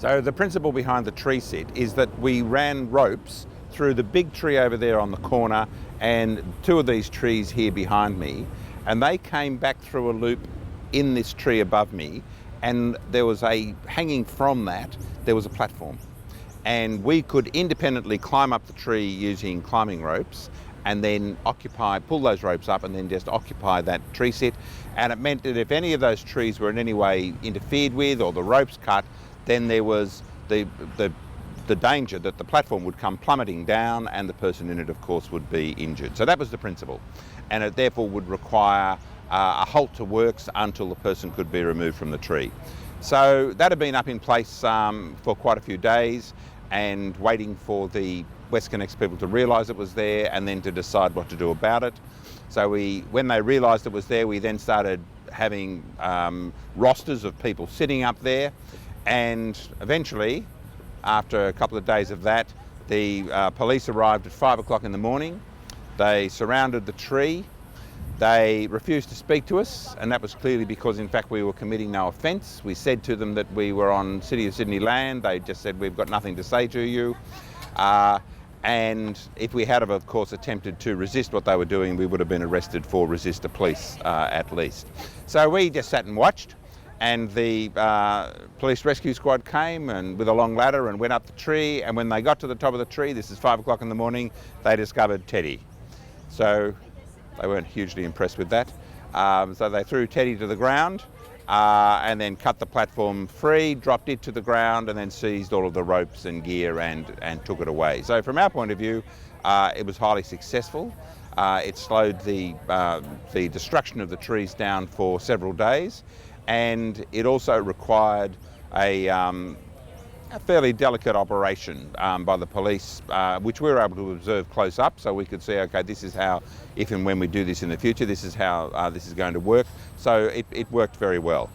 So the principle behind the tree sit is that we ran ropes through the big tree over there on the corner and two of these trees here behind me, and they came back through a loop in this tree above me, and there was hanging from that, there was a platform. And we could independently climb up the tree using climbing ropes and then pull those ropes up and then just occupy that tree sit. And it meant that if any of those trees were in any way interfered with or the ropes cut, then there was the danger that the platform would come plummeting down and the person in it, of course, would be injured. So that was the principle. And it therefore would require a halt to works until the person could be removed from the tree. So that had been up in place for quite a few days and waiting for the WestConnex people to realise it was there and then to decide what to do about it. So when they realised it was there, we then started having rosters of people sitting up there, and eventually, after a couple of days of that, the police arrived at 5 o'clock in the morning. They surrounded the tree. They refused to speak to us, and that was clearly because, in fact, we were committing no offence. We said to them that we were on City of Sydney land. They just said, we've got nothing to say to you. And if we had, of course, attempted to resist what they were doing, we would have been arrested for resist the police, at least. So we just sat and watched, and the police rescue squad came and with a long ladder and went up the tree, and when they got to the top of the tree, this is 5 o'clock in the morning, they discovered Teddy. So they weren't hugely impressed with that. So they threw Teddy to the ground and then cut the platform free, dropped it to the ground, and then seized all of the ropes and gear and took it away. So from our point of view, it was highly successful. It slowed the destruction of the trees down for several days, and it also required a fairly delicate operation by the police, which we were able to observe close up, so we could see, okay, this is how, if and when we do this in the future, this is how this is going to work. So it worked very well.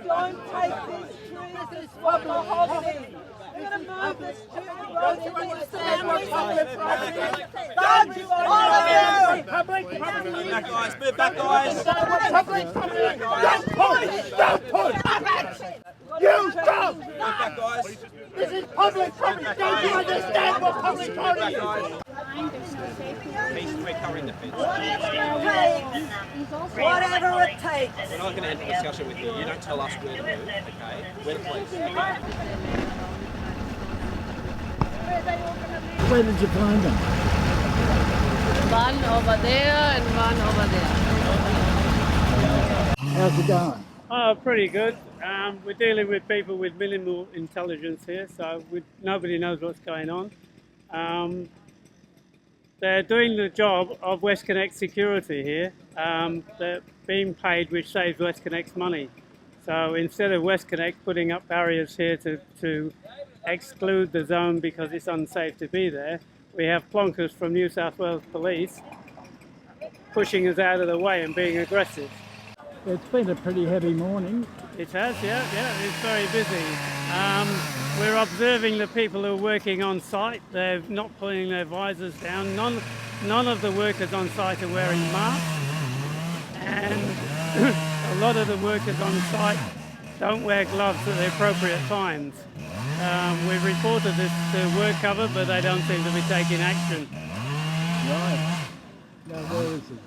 Don't take these trees as proper hostage. We're going to move this to the road and understand what public property is. Don't you all of you! Public property. Move back, guys. Move back, guys. Public property. Don't push. Don't push. You don't. Move back, guys. This is public property. Don't you understand what public property is? We're covering the fence. Whatever it takes. We're not going to end the discussion with you. You don't tell us where to move, okay? We're the police. Where did you find them? One over there and one over there. How's it going? Oh, pretty good. We're dealing with people with minimal intelligence here, so nobody knows what's going on. They're doing the job of WestConnex security here. They're being paid, which saves WestConnex money. So instead of WestConnex putting up barriers here to exclude the zone because it's unsafe to be there, we have plonkers from New South Wales Police pushing us out of the way and being aggressive. It's been a pretty heavy morning. It has, yeah, it's very busy. We're observing the people who are working on site. They're not pulling their visors down. None of the workers on site are wearing masks, and a lot of the workers on site don't wear gloves at the appropriate times. We've reported this to work cover, but they don't seem to be taking action. Right. Now, where is it?